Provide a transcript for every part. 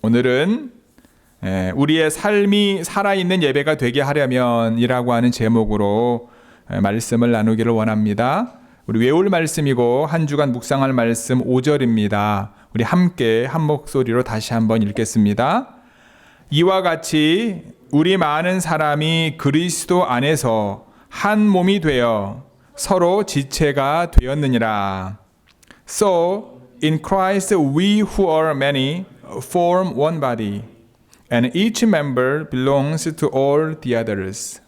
오늘은 우리의 삶이 살아있는 예배가 되게 하려면 이라고 하는 제목으로 말씀을 나누기를 원합니다. 우리 외울 말씀이고 한 주간 묵상할 말씀 5절입니다. 우리 함께 한 목소리로 다시 한번 읽겠습니다. 이와 같이 우리 많은 사람이 그리스도 안에서 한 몸이 되어 서로 지체가 되었느니라. So in Christ we who are many form one body, and each member belongs to all the others.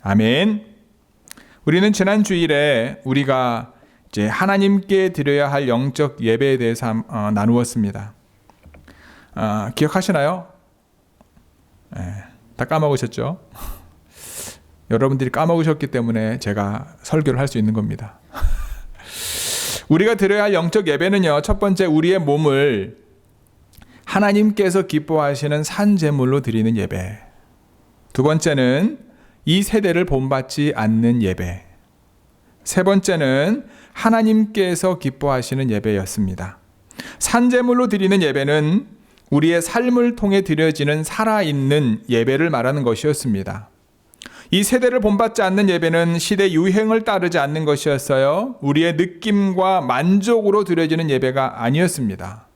아멘. 우리는 지난 주일에 우리가 이제 하나님께 드려야 할 영적 예배에 대해서 나누었습니다. 기억하시나요? 다 까먹으셨죠? 여러분들이 까먹으셨기 때문에 제가 설교를 할 수 있는 겁니다. 우리가 드려야 할 영적 예배는요, 첫 번째 우리의 몸을 하나님께서 기뻐하시는 산제물로 드리는 예배. 두 번째는 이 세대를 본받지 않는 예배. 세 번째는 하나님께서 기뻐하시는 예배였습니다. 산제물로 드리는 예배는 우리의 삶을 통해 드려지는 살아있는 예배를 말하는 것이었습니다. 이 세대를 본받지 않는 예배는 시대 유행을 따르지 않는 것이었어요. 우리의 느낌과 만족으로 드려지는 예배가 아니었습니다.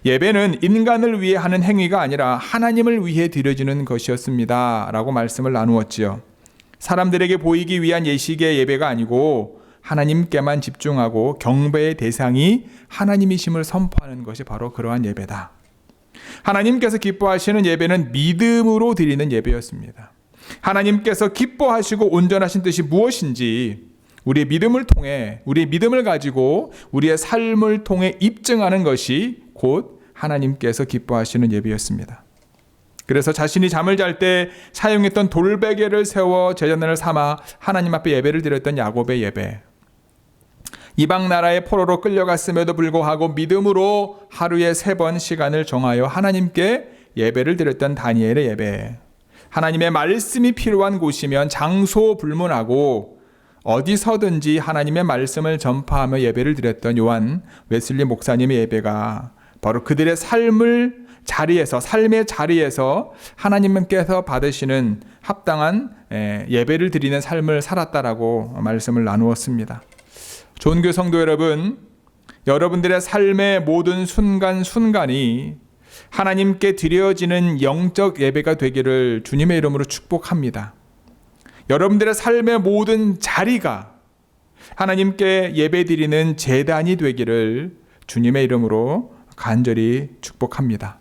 예배는 인간을 위해 하는 행위가 아니라 하나님을 위해 드려지는 것이었습니다. 라고 말씀을 나누었지요. 사람들에게 보이기 위한 예식의 예배가 아니고 하나님께만 집중하고 경배의 대상이 하나님이심을 선포하는 것이 바로 그러한 예배다. 하나님께서 기뻐하시는 예배는 믿음으로 드리는 예배였습니다. 하나님께서 기뻐하시고 온전하신 뜻이 무엇인지 우리의 믿음을 통해, 우리의 믿음을 가지고 우리의 삶을 통해 입증하는 것이 곧 하나님께서 기뻐하시는 예배였습니다. 그래서 자신이 잠을 잘 때 사용했던 돌베개를 세워 제전을 삼아 하나님 앞에 예배를 드렸던 야곱의 예배, 이방 나라의 포로로 끌려갔음에도 불구하고 믿음으로 하루에 3번 시간을 정하여 하나님께 예배를 드렸던 다니엘의 예배, 하나님의 말씀이 필요한 곳이면 장소 불문하고 어디서든지 하나님의 말씀을 전파하며 예배를 드렸던 요한 웨슬리 목사님의 예배가 바로 그들의 삶의 자리에서 하나님께서 받으시는 합당한 예배를 드리는 삶을 살았다라고 말씀을 나누었습니다. 존귀 성도 여러분, 여러분들의 삶의 모든 순간순간이 하나님께 드려지는 영적 예배가 되기를 주님의 이름으로 축복합니다. 여러분들의 삶의 모든 자리가 하나님께 예배드리는 제단이 되기를 주님의 이름으로 간절히 축복합니다.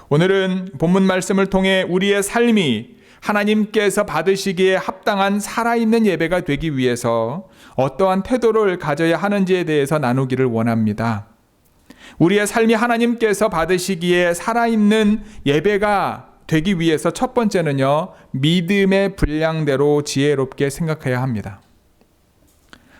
오늘은 본문 말씀을 통해 우리의 삶이 하나님께서 받으시기에 합당한 살아있는 예배가 되기 위해서 어떠한 태도를 가져야 하는지에 대해서 나누기를 원합니다. 우리의 삶이 하나님께서 받으시기에 살아있는 예배가 되기 위해서 첫 번째는요, 믿음의 분량대로 지혜롭게 생각해야 합니다.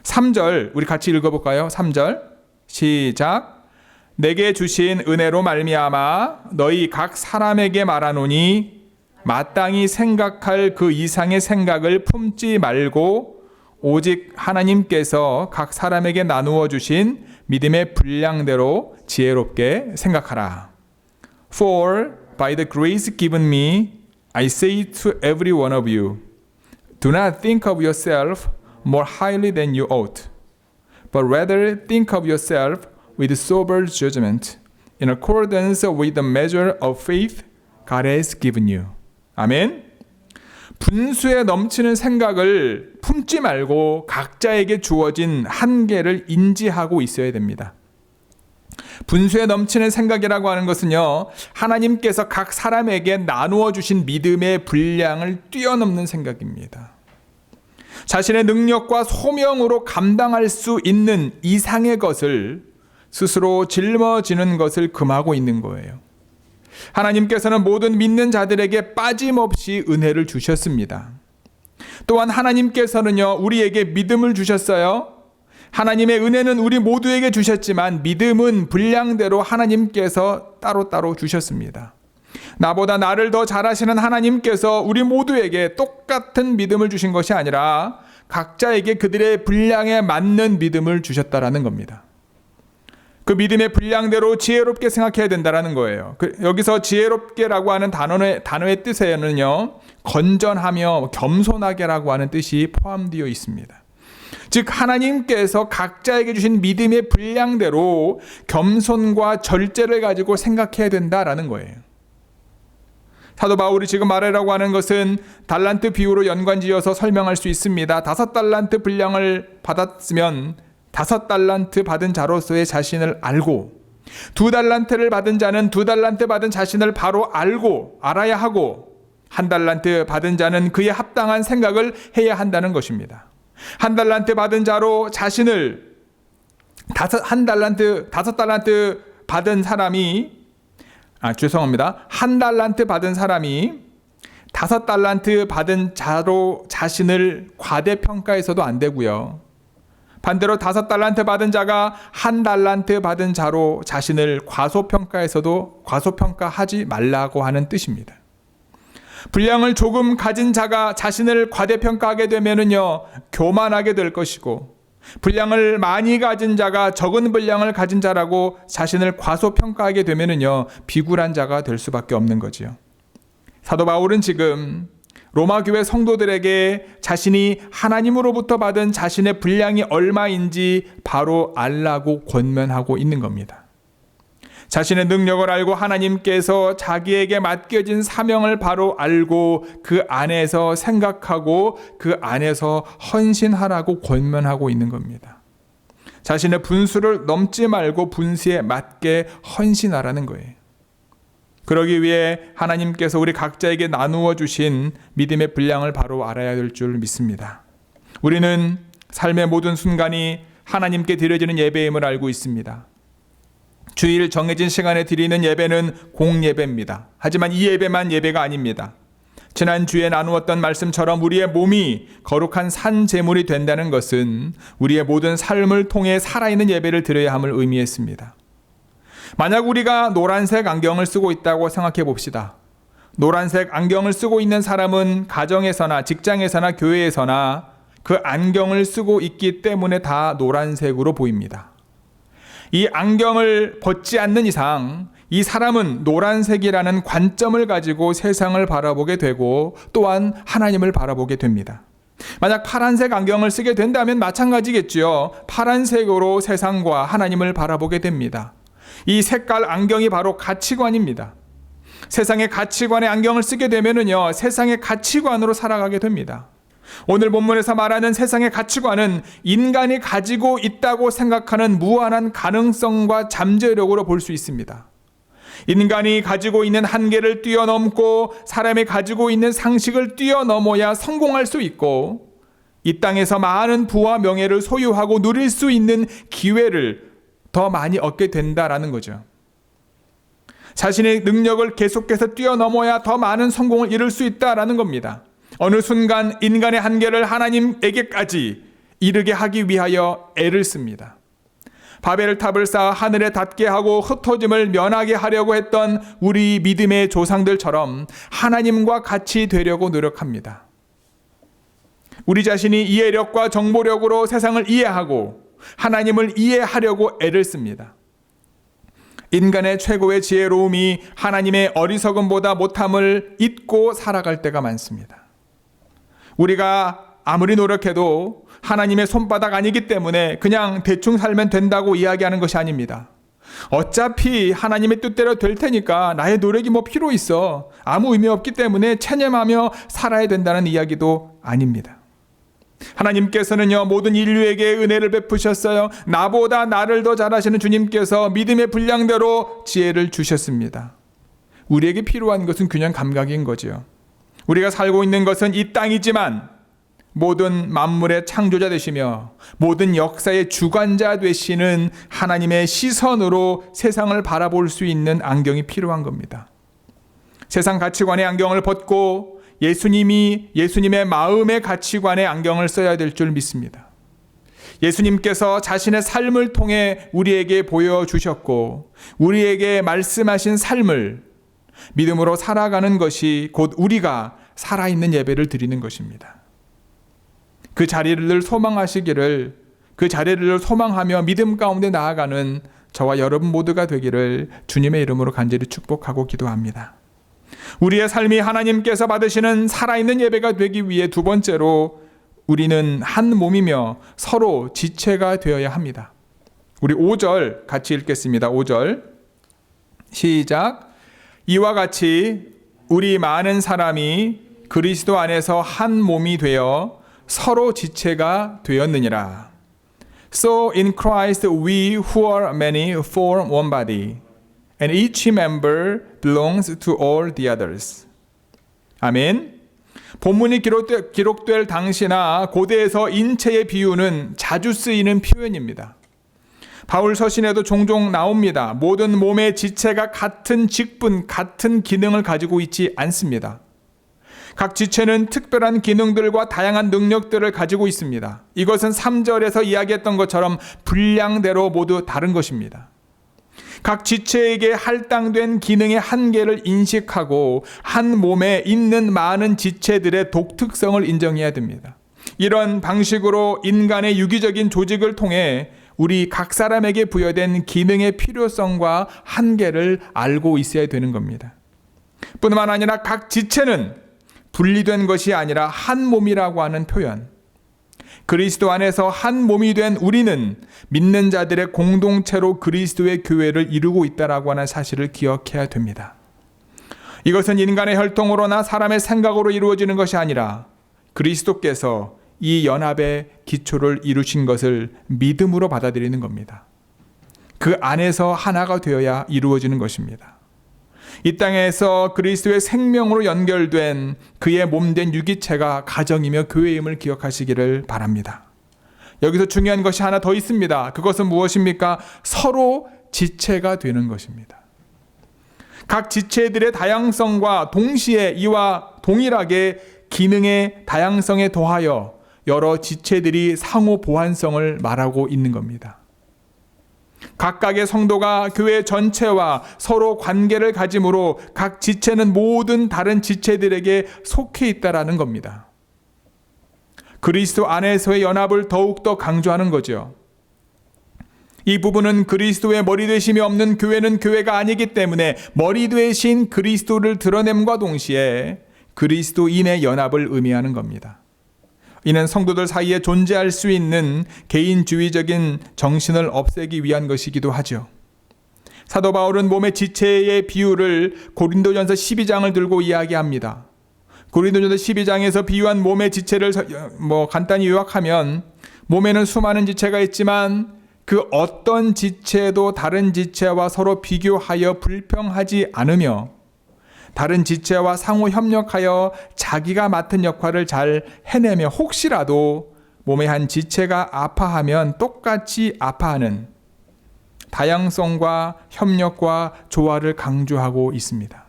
3절 우리 같이 읽어볼까요? 3절 시작. 내게 주신 은혜로 말미암아 너희 각 사람에게 말하노니 마땅히 생각할 그 이상의 생각을 품지 말고 오직 하나님께서 각 사람에게 나누어 주신 믿음의 분량대로 지혜롭게 생각하라. For by the grace given me, I say to every one of you, do not think of yourself more highly than you ought, but rather think of yourself with sober judgment, in accordance with the measure of faith God has given you. 아멘. 분수에 넘치는 생각을 품지 말고 각자에게 주어진 한계를 인지하고 있어야 됩니다. 분수에 넘치는 생각이라고 하는 것은요, 하나님께서 각 사람에게 나누어 주신 믿음의 분량을 뛰어넘는 생각입니다. 자신의 능력과 소명으로 감당할 수 있는 이상의 것을 스스로 짊어지는 것을 금하고 있는 거예요. 하나님께서는 모든 믿는 자들에게 빠짐없이 은혜를 주셨습니다. 또한 하나님께서는요, 우리에게 믿음을 주셨어요. 하나님의 은혜는 우리 모두에게 주셨지만 믿음은 분량대로 하나님께서 따로따로 주셨습니다. 나보다 나를 더 잘하시는 하나님께서 우리 모두에게 똑같은 믿음을 주신 것이 아니라 각자에게 그들의 분량에 맞는 믿음을 주셨다라는 겁니다. 그 믿음의 분량대로 지혜롭게 생각해야 된다는 거예요. 여기서 지혜롭게라고 하는 단어의 뜻에는요, 건전하며 겸손하게라고 하는 뜻이 포함되어 있습니다. 즉 하나님께서 각자에게 주신 믿음의 분량대로 겸손과 절제를 가지고 생각해야 된다라는 거예요. 사도 바울이 지금 말하라고 하는 것은 달란트 비유로 연관지어서 설명할 수 있습니다. 5달란트 분량을 받았으면 5달란트 받은 자로서의 자신을 알고, 2달란트를 받은 자는 2달란트 받은 자신을 바로 알아야 하고, 1달란트 받은 자는 그에 합당한 생각을 해야 한다는 것입니다. 1달란트 받은 자로 자신을 5달란트 받은 사람이 1달란트 받은 사람이 5달란트 받은 자로 자신을 과대평가해서도 안 되고요. 반대로 5달란트 받은 자가 1달란트 받은 자로 자신을 과소평가해서도 과소평가하지 말라고 하는 뜻입니다. 분량을 조금 가진 자가 자신을 과대평가하게 되면은요, 교만하게 될 것이고, 분량을 많이 가진 자가 적은 분량을 가진 자라고 자신을 과소평가하게 되면은요, 비굴한 자가 될 수밖에 없는 거지요. 사도 바울은 지금 로마 교회 성도들에게 자신이 하나님으로부터 받은 자신의 분량이 얼마인지 바로 알라고 권면하고 있는 겁니다. 자신의 능력을 알고 하나님께서 자기에게 맡겨진 사명을 바로 알고 그 안에서 생각하고 그 안에서 헌신하라고 권면하고 있는 겁니다. 자신의 분수를 넘지 말고 분수에 맞게 헌신하라는 거예요. 그러기 위해 하나님께서 우리 각자에게 나누어 주신 믿음의 분량을 바로 알아야 될 줄 믿습니다. 우리는 삶의 모든 순간이 하나님께 드려지는 예배임을 알고 있습니다. 주일 정해진 시간에 드리는 예배는 공예배입니다. 하지만 이 예배만 예배가 아닙니다. 지난주에 나누었던 말씀처럼 우리의 몸이 거룩한 산 제물이 된다는 것은 우리의 모든 삶을 통해 살아있는 예배를 드려야 함을 의미했습니다. 만약 우리가 노란색 안경을 쓰고 있다고 생각해 봅시다. 노란색 안경을 쓰고 있는 사람은 가정에서나 직장에서나 교회에서나 그 안경을 쓰고 있기 때문에 다 노란색으로 보입니다. 이 안경을 벗지 않는 이상 이 사람은 노란색이라는 관점을 가지고 세상을 바라보게 되고 또한 하나님을 바라보게 됩니다. 만약 파란색 안경을 쓰게 된다면 마찬가지겠지요. 파란색으로 세상과 하나님을 바라보게 됩니다. 이 색깔 안경이 바로 가치관입니다. 세상의 가치관의 안경을 쓰게 되면은요, 세상의 가치관으로 살아가게 됩니다. 오늘 본문에서 말하는 세상의 가치관은 인간이 가지고 있다고 생각하는 무한한 가능성과 잠재력으로 볼 수 있습니다. 인간이 가지고 있는 한계를 뛰어넘고 사람이 가지고 있는 상식을 뛰어넘어야 성공할 수 있고 이 땅에서 많은 부와 명예를 소유하고 누릴 수 있는 기회를 더 많이 얻게 된다라는 거죠. 자신의 능력을 계속해서 뛰어넘어야 더 많은 성공을 이룰 수 있다라는 겁니다. 어느 순간 인간의 한계를 하나님에게까지 이르게 하기 위하여 애를 씁니다. 바벨탑을 쌓아 하늘에 닿게 하고 흩어짐을 면하게 하려고 했던 우리 믿음의 조상들처럼 하나님과 같이 되려고 노력합니다. 우리 자신이 이해력과 정보력으로 세상을 이해하고 하나님을 이해하려고 애를 씁니다. 인간의 최고의 지혜로움이 하나님의 어리석음보다 못함을 잊고 살아갈 때가 많습니다. 우리가 아무리 노력해도 하나님의 손바닥 아니기 때문에 그냥 대충 살면 된다고 이야기하는 것이 아닙니다. 어차피 하나님의 뜻대로 될 테니까 나의 노력이 뭐 필요 있어. 아무 의미 없기 때문에 체념하며 살아야 된다는 이야기도 아닙니다. 하나님께서는요, 모든 인류에게 은혜를 베푸셨어요. 나보다 나를 더 잘하시는 주님께서 믿음의 분량대로 지혜를 주셨습니다. 우리에게 필요한 것은 균형 감각인 거지요. 우리가 살고 있는 것은 이 땅이지만 모든 만물의 창조자 되시며 모든 역사의 주관자 되시는 하나님의 시선으로 세상을 바라볼 수 있는 안경이 필요한 겁니다. 세상 가치관의 안경을 벗고 예수님의 마음의 가치관의 안경을 써야 될 줄 믿습니다. 예수님께서 자신의 삶을 통해 우리에게 보여주셨고 우리에게 말씀하신 삶을 믿음으로 살아가는 것이 곧 우리가 살아있는 예배를 드리는 것입니다. 그 자리를 소망하시기를, 그 자리를 소망하며 믿음 가운데 나아가는 저와 여러분 모두가 되기를 주님의 이름으로 간절히 축복하고 기도합니다. 우리의 삶이 하나님께서 받으시는 살아있는 예배가 되기 위해 두 번째로 우리는 한 몸이며 서로 지체가 되어야 합니다. 우리 5절 같이 읽겠습니다. 5절 시작. 이와 같이 우리 많은 사람이 그리스도 안에서 한 몸이 되어 서로 지체가 되었느니라. So in Christ we who are many form one body, and each member belongs to all the others. 아멘. 본문이 기록될 당시나 고대에서 인체의 비유는 자주 쓰이는 표현입니다. 바울 서신에도 종종 나옵니다. 모든 몸의 지체가 같은 직분, 같은 기능을 가지고 있지 않습니다. 각 지체는 특별한 기능들과 다양한 능력들을 가지고 있습니다. 이것은 3절에서 이야기했던 것처럼 분량대로 모두 다른 것입니다. 각 지체에게 할당된 기능의 한계를 인식하고 한 몸에 있는 많은 지체들의 독특성을 인정해야 됩니다. 이런 방식으로 인간의 유기적인 조직을 통해 우리 각 사람에게 부여된 기능의 필요성과 한계를 알고 있어야 되는 겁니다. 뿐만 아니라 각 지체는 분리된 것이 아니라 한 몸이라고 하는 표현. 그리스도 안에서 한 몸이 된 우리는 믿는 자들의 공동체로 그리스도의 교회를 이루고 있다라고 하는 사실을 기억해야 됩니다. 이것은 인간의 혈통으로나 사람의 생각으로 이루어지는 것이 아니라 그리스도께서 이 연합의 기초를 이루신 것을 믿음으로 받아들이는 겁니다. 그 안에서 하나가 되어야 이루어지는 것입니다. 이 땅에서 그리스도의 생명으로 연결된 그의 몸된 유기체가 가정이며 교회임을 기억하시기를 바랍니다. 여기서 중요한 것이 하나 더 있습니다. 그것은 무엇입니까? 서로 지체가 되는 것입니다. 각 지체들의 다양성과 동시에 이와 동일하게 기능의 다양성에 더하여 여러 지체들이 상호 보완성을 말하고 있는 겁니다. 각각의 성도가 교회 전체와 서로 관계를 가짐으로 각 지체는 모든 다른 지체들에게 속해 있다라는 겁니다. 그리스도 안에서의 연합을 더욱더 강조하는 거죠. 이 부분은 그리스도의 머리 되심이 없는 교회는 교회가 아니기 때문에 머리 되신 그리스도를 드러냄과 동시에 그리스도인의 연합을 의미하는 겁니다. 이는 성도들 사이에 존재할 수 있는 개인주의적인 정신을 없애기 위한 것이기도 하죠. 사도 바울은 몸의 지체의 비유를 고린도전서 12장을 들고 이야기합니다. 고린도전서 12장에서 비유한 몸의 지체를 간단히 요약하면 몸에는 수많은 지체가 있지만 그 어떤 지체도 다른 지체와 서로 비교하여 불평하지 않으며 다른 지체와 상호 협력하여 자기가 맡은 역할을 잘 해내며 혹시라도 몸의 한 지체가 아파하면 똑같이 아파하는 다양성과 협력과 조화를 강조하고 있습니다.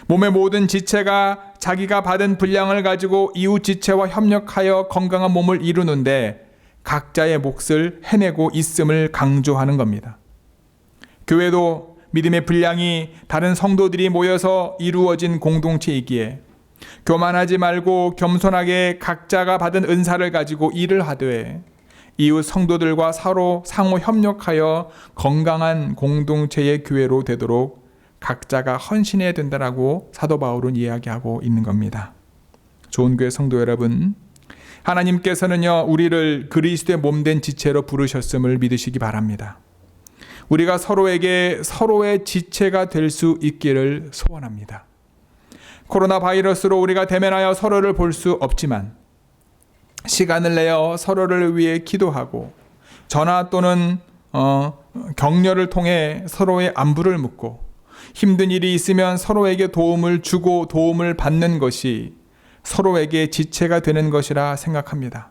몸의 모든 지체가 자기가 받은 분량을 가지고 이웃 지체와 협력하여 건강한 몸을 이루는데 각자의 몫을 해내고 있음을 강조하는 겁니다. 교회도 믿음의 분량이 다른 성도들이 모여서 이루어진 공동체이기에 교만하지 말고 겸손하게 각자가 받은 은사를 가지고 일을 하되 이웃 성도들과 서로 상호 협력하여 건강한 공동체의 교회로 되도록 각자가 헌신해야 된다라고 사도 바울은 이야기하고 있는 겁니다. 좋은 교회 성도 여러분, 하나님께서는요 우리를 그리스도의 몸된 지체로 부르셨음을 믿으시기 바랍니다. 우리가 서로에게 서로의 지체가 될 수 있기를 소원합니다. 코로나 바이러스로 우리가 대면하여 서로를 볼 수 없지만 시간을 내어 서로를 위해 기도하고 전화 또는 격려를 통해 서로의 안부를 묻고 힘든 일이 있으면 서로에게 도움을 주고 도움을 받는 것이 서로에게 지체가 되는 것이라 생각합니다.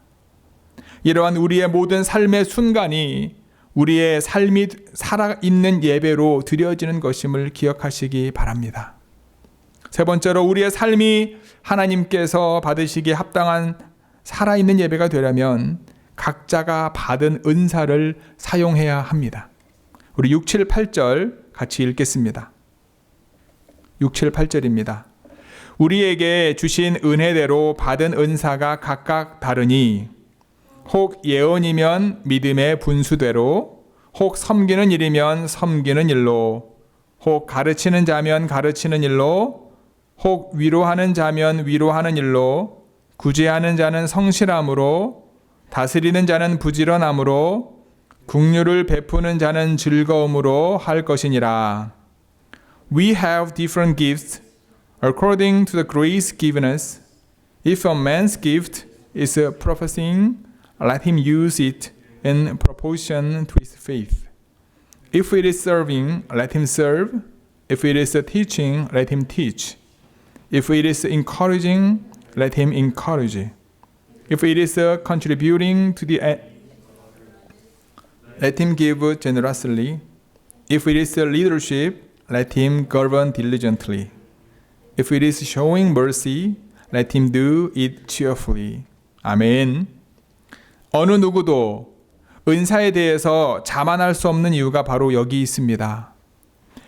이러한 우리의 모든 삶의 순간이 우리의 삶이 살아있는 예배로 드려지는 것임을 기억하시기 바랍니다. 세 번째로 우리의 삶이 하나님께서 받으시기에 합당한 살아있는 예배가 되려면 각자가 받은 은사를 사용해야 합니다. 우리 6, 7, 8절 같이 읽겠습니다. 6, 7, 8절입니다. 우리에게 주신 은혜대로 받은 은사가 각각 다르니 혹 예언이면 믿음의 분수대로, 혹 섬기는 일이면 섬기는 일로, 혹 가르치는 자면 가르치는 일로, 혹 위로하는 자면 위로하는 일로, 구제하는 자는 성실함으로, 다스리는 자는 부지런함으로, 긍휼을 베푸는 자는 즐거움으로 할 것이니라. We have different gifts according to the grace given us. If a man's gift is prophesying, let him use it in proportion to his faith. If it is serving, let him serve. If it is teaching, let him teach. If it is encouraging, let him encourage. If it is contributing to the let him give generously. If it is leadership, let him govern diligently. If it is showing mercy, let him do it cheerfully. 아멘. 어느 누구도 은사에 대해서 자만할 수 없는 이유가 바로 여기 있습니다.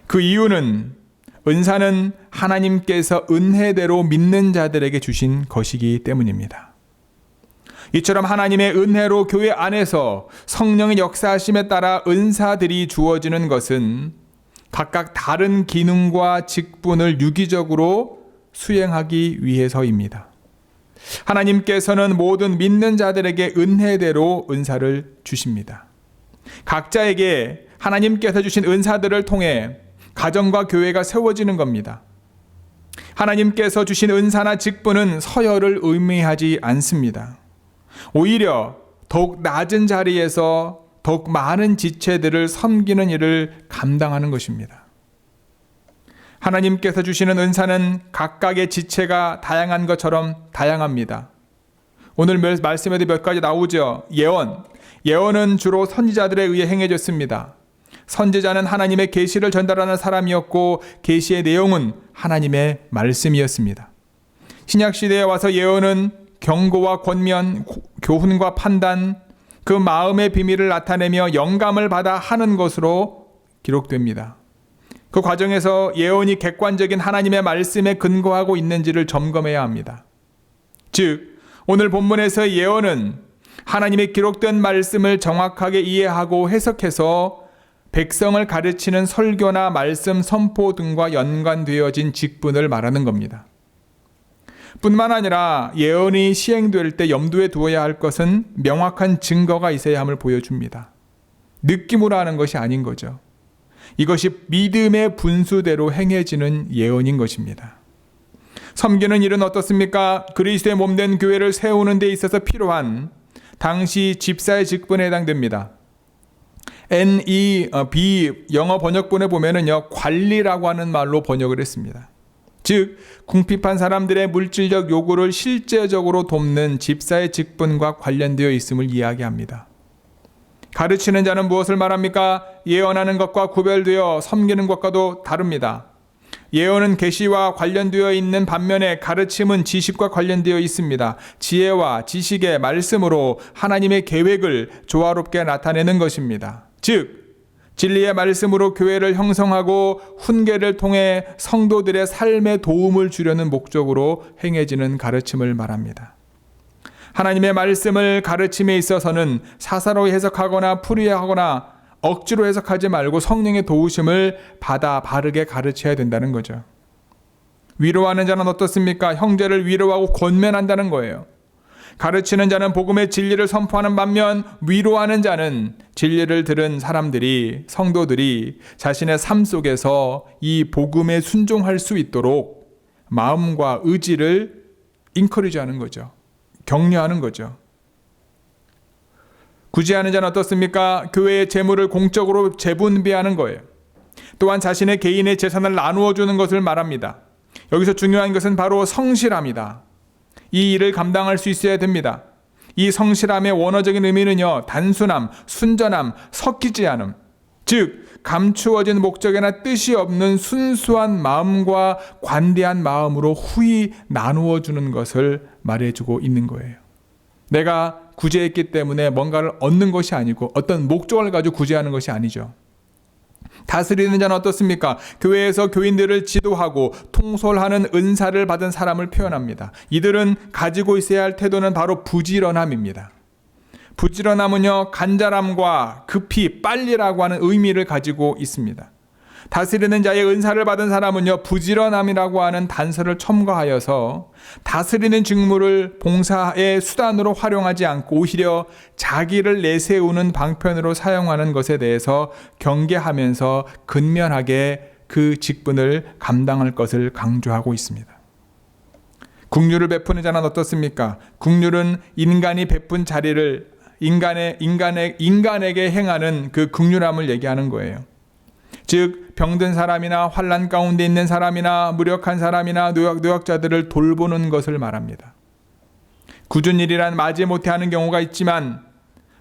그 이유는 은사는 하나님께서 은혜대로 믿는 자들에게 주신 것이기 때문입니다. 이처럼 하나님의 은혜로 교회 안에서 성령의 역사하심에 따라 은사들이 주어지는 것은 각각 다른 기능과 직분을 유기적으로 수행하기 위해서입니다. 하나님께서는 모든 믿는 자들에게 은혜대로 은사를 주십니다. 각자에게 하나님께서 주신 은사들을 통해 가정과 교회가 세워지는 겁니다. 하나님께서 주신 은사나 직분은 서열을 의미하지 않습니다. 오히려 더욱 낮은 자리에서 더욱 많은 지체들을 섬기는 일을 감당하는 것입니다. 하나님께서 주시는 은사는 각각의 지체가 다양한 것처럼 다양합니다. 오늘 말씀에도 몇 가지 나오죠. 예언은 주로 선지자들에 의해 행해졌습니다. 선지자는 하나님의 계시를 전달하는 사람이었고 계시의 내용은 하나님의 말씀이었습니다. 신약시대에 와서 예언은 경고와 권면, 교훈과 판단, 그 마음의 비밀을 나타내며 영감을 받아 하는 것으로 기록됩니다. 그 과정에서 예언이 객관적인 하나님의 말씀에 근거하고 있는지를 점검해야 합니다. 즉, 오늘 본문에서의 예언은 하나님의 기록된 말씀을 정확하게 이해하고 해석해서 백성을 가르치는 설교나 말씀 선포 등과 연관되어진 직분을 말하는 겁니다. 뿐만 아니라 예언이 시행될 때 염두에 두어야 할 것은 명확한 증거가 있어야 함을 보여줍니다. 느낌으로 하는 것이 아닌 거죠. 이것이 믿음의 분수대로 행해지는 예언인 것입니다. 섬기는 일은 어떻습니까? 그리스도의 몸된 교회를 세우는 데 있어서 필요한 당시 집사의 직분에 해당됩니다. NEB 영어 번역본에 보면은요, 관리라고 하는 말로 번역을 했습니다. 즉, 궁핍한 사람들의 물질적 요구를 실제적으로 돕는 집사의 직분과 관련되어 있음을 이야기합니다. 가르치는 자는 무엇을 말합니까? 예언하는 것과 구별되어 섬기는 것과도 다릅니다. 예언은 계시와 관련되어 있는 반면에 가르침은 지식과 관련되어 있습니다. 지혜와 지식의 말씀으로 하나님의 계획을 조화롭게 나타내는 것입니다. 즉, 진리의 말씀으로 교회를 형성하고 훈계를 통해 성도들의 삶에 도움을 주려는 목적으로 행해지는 가르침을 말합니다. 하나님의 말씀을 가르침에 있어서는 사사로이 해석하거나 풀이하거나 억지로 해석하지 말고 성령의 도우심을 받아 바르게 가르쳐야 된다는 거죠. 위로하는 자는 어떻습니까? 형제를 위로하고 권면한다는 거예요. 가르치는 자는 복음의 진리를 선포하는 반면 위로하는 자는 진리를 들은 사람들이, 성도들이 자신의 삶 속에서 이 복음에 순종할 수 있도록 마음과 의지를 인커리지하는 거죠. 격려하는 거죠. 구제하는 자는 어떻습니까? 교회의 재물을 공적으로 재분배하는 거예요. 또한 자신의 개인의 재산을 나누어 주는 것을 말합니다. 여기서 중요한 것은 바로 성실함이다. 이 일을 감당할 수 있어야 됩니다. 이 성실함의 원어적인 의미는요, 단순함, 순전함, 섞이지 않음. 즉, 감추어진 목적이나 뜻이 없는 순수한 마음과 관대한 마음으로 후히 나누어 주는 것을 말해주고 있는 거예요. 내가 구제했기 때문에 뭔가를 얻는 것이 아니고 어떤 목적을 가지고 구제하는 것이 아니죠. 다스리는 자는 어떻습니까? 교회에서 교인들을 지도하고 통솔하는 은사를 받은 사람을 표현합니다. 이들은 가지고 있어야 할 태도는 바로 부지런함입니다. 부지런함은요, 간절함과 급히 빨리라고 하는 의미를 가지고 있습니다. 다스리는 자의 은사를 받은 사람은요, 부지런함이라고 하는 단서를 첨가하여서 다스리는 직무를 봉사의 수단으로 활용하지 않고 오히려 자기를 내세우는 방편으로 사용하는 것에 대해서 경계하면서 근면하게 그 직분을 감당할 것을 강조하고 있습니다. 긍휼을 베푸는 자는 어떻습니까? 긍휼은 인간이 베푼 자리를 인간에게 행하는 그 긍휼함을 얘기하는 거예요. 즉 병든 사람이나 환난 가운데 있는 사람이나 무력한 사람이나 노약자들을 돌보는 것을 말합니다. 굳은 일이란 마지못해 하는 경우가 있지만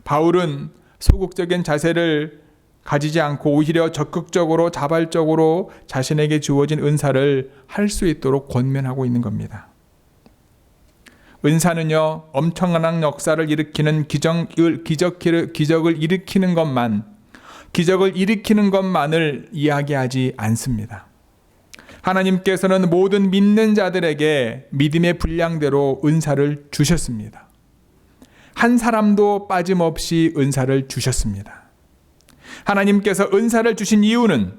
바울은 소극적인 자세를 가지지 않고 오히려 적극적으로 자발적으로 자신에게 주어진 은사를 할 수 있도록 권면하고 있는 겁니다. 은사는요, 엄청난 역사를 일으키는 기적을 일으키는 것만을 이야기하지 않습니다. 하나님께서는 모든 믿는 자들에게 믿음의 분량대로 은사를 주셨습니다. 한 사람도 빠짐없이 은사를 주셨습니다. 하나님께서 은사를 주신 이유는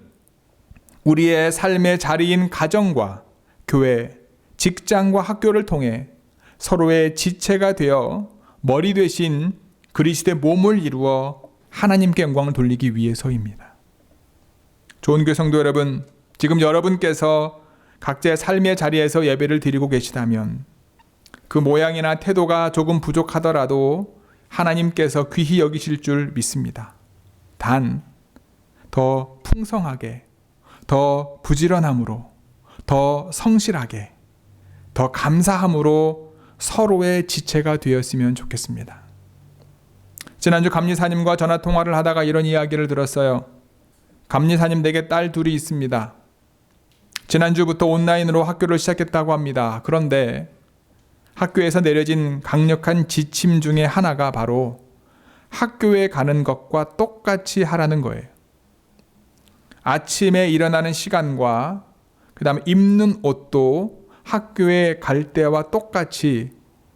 우리의 삶의 자리인 가정과 교회, 직장과 학교를 통해 서로의 지체가 되어 머리 되신 그리스도의 몸을 이루어 하나님께 영광을 돌리기 위해서입니다. 좋은 교회 성도 여러분, 지금 여러분께서 각자의 삶의 자리에서 예배를 드리고 계시다면 그 모양이나 태도가 조금 부족하더라도 하나님께서 귀히 여기실 줄 믿습니다. 단, 더 풍성하게, 더 부지런함으로, 더 성실하게, 더 감사함으로 서로의 지체가 되었으면 좋겠습니다. 지난주 감리사님과 전화통화를 하다가 이런 이야기를 들었어요. 감리사님 댁에 딸 둘이 있습니다. 지난주부터 온라인으로 학교를 시작했다고 합니다. 그런데 학교에서 내려진 강력한 지침 중에 하나가 바로 학교에 가는 것과 똑같이 하라는 거예요. 아침에 일어나는 시간과 그 다음에 입는 옷도 학교에 갈 때와 똑같이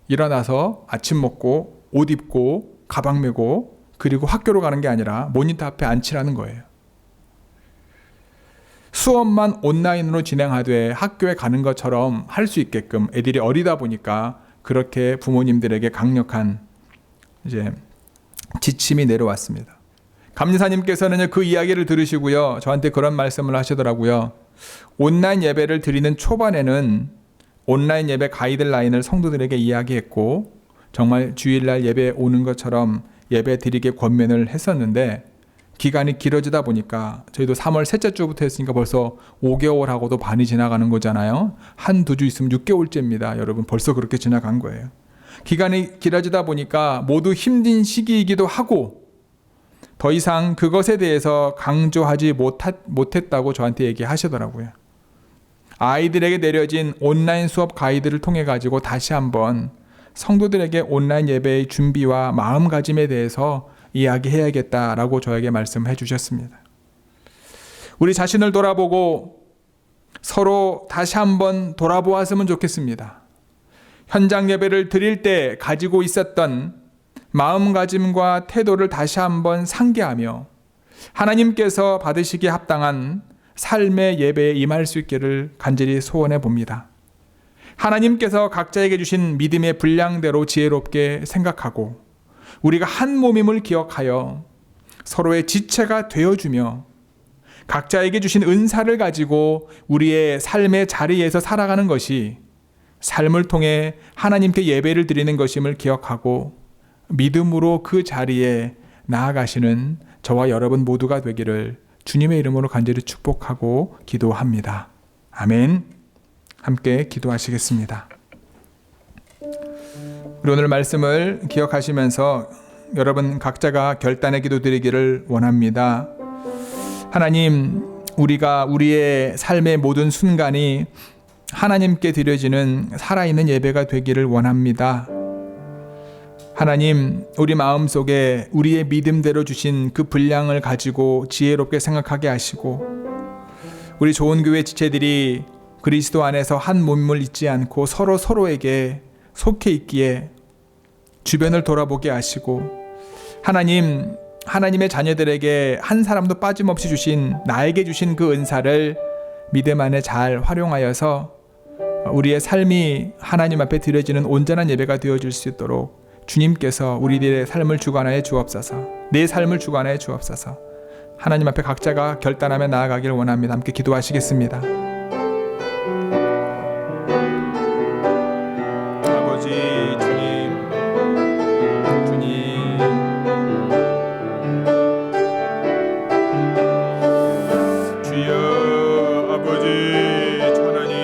일어나서 아침 먹고 옷 입고 가방 메고 그리고 학교로 가는 게 아니라 모니터 앞에 앉히라는 거예요. 수업만 온라인으로 진행하되 학교에 가는 것처럼 할 수 있게끔 애들이 어리다 보니까 그렇게 부모님들에게 강력한 지침이 내려왔습니다. 감리사님께서는 그 이야기를 들으시고요, 저한테 그런 말씀을 하시더라고요. 온라인 예배를 드리는 초반에는 온라인 예배 가이드라인을 성도들에게 이야기했고 정말 주일날 예배 오는 것처럼 예배 드리게 권면을 했었는데 기간이 길어지다 보니까 저희도 3월 셋째 주부터 했으니까 벌써 5개월하고도 반이 지나가는 거잖아요. 한두 주 있으면 6개월째입니다. 여러분 벌써 그렇게 지나간 거예요. 기간이 길어지다 보니까 모두 힘든 시기이기도 하고 더 이상 그것에 대해서 강조하지 못했다고 저한테 얘기하시더라고요. 아이들에게 내려진 온라인 수업 가이드를 통해 가지고 다시 한번 성도들에게 온라인 예배의 준비와 마음가짐에 대해서 이야기해야겠다라고 저에게 말씀해 주셨습니다. 우리 자신을 돌아보고 서로 다시 한번 돌아보았으면 좋겠습니다. 현장 예배를 드릴 때 가지고 있었던 마음가짐과 태도를 다시 한번 상기하며 하나님께서 받으시기에 합당한 삶의 예배에 임할 수 있기를 간절히 소원해 봅니다. 하나님께서 각자에게 주신 믿음의 분량대로 지혜롭게 생각하고 우리가 한 몸임을 기억하여 서로의 지체가 되어주며 각자에게 주신 은사를 가지고 우리의 삶의 자리에서 살아가는 것이 삶을 통해 하나님께 예배를 드리는 것임을 기억하고 믿음으로 그 자리에 나아가시는 저와 여러분 모두가 되기를 주님의 이름으로 간절히 축복하고 기도합니다. 아멘. 함께 기도하시겠습니다. 우리 오늘 말씀을 기억하시면서 여러분 각자가 결단의 기도 드리기를 원합니다. 하나님, 우리가 우리의 삶의 모든 순간이 하나님께 드려지는 살아있는 예배가 되기를 원합니다. 하나님, 우리 마음속에 우리의 믿음대로 주신 그 분량을 가지고 지혜롭게 생각하게 하시고 우리 좋은 교회 지체들이 그리스도 안에서 한 몸을 잊지 않고 서로에게 속해 있기에 주변을 돌아보게 하시고 하나님의 자녀들에게 한 사람도 빠짐없이 주신, 나에게 주신 그 은사를 믿음 안에 잘 활용하여서 우리의 삶이 하나님 앞에 드려지는 온전한 예배가 되어질 수 있도록 주님께서 우리들의 삶을 주관하여 주옵소서. 내 삶을 주관하여 주옵소서. 하나님 앞에 각자가 결단하며 나아가길 원합니다. 함께 기도하시겠습니다. 아버지 주여 아버지 하나님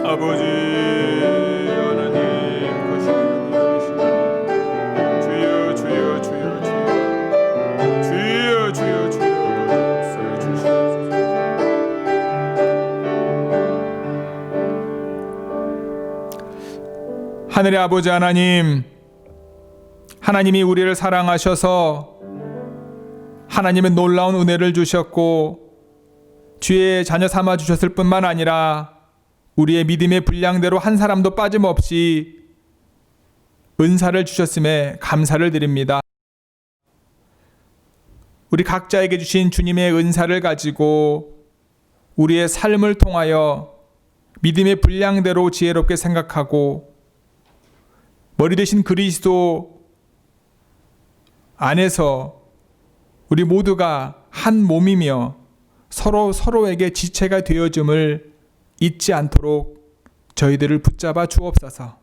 아버지 하나님 하늘의 아버지 하나님이 우리를 사랑하셔서 하나님은 놀라운 은혜를 주셨고 주의 자녀 삼아 주셨을 뿐만 아니라 우리의 믿음의 분량대로 한 사람도 빠짐없이 은사를 주셨음에 감사를 드립니다. 우리 각자에게 주신 주님의 은사를 가지고 우리의 삶을 통하여 믿음의 분량대로 지혜롭게 생각하고 머리 대신 그리스도 안에서 우리 모두가 한 몸이며 서로에게 지체가 되어줌을 잊지 않도록 저희들을 붙잡아 주옵소서.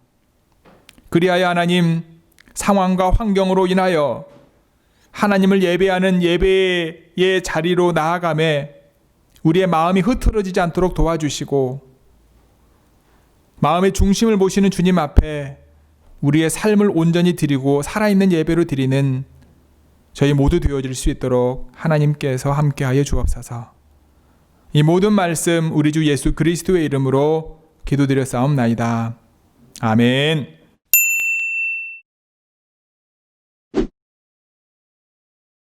그리하여 하나님, 상황과 환경으로 인하여 하나님을 예배하는 예배의 자리로 나아가매 우리의 마음이 흐트러지지 않도록 도와주시고 마음의 중심을 보시는 주님 앞에 우리의 삶을 온전히 드리고 살아있는 예배로 드리는 저희 모두 되어질 수 있도록 하나님께서 함께하여 주옵소서. 이 모든 말씀 우리 주 예수 그리스도의 이름으로 기도드렸사옵나이다. 아멘.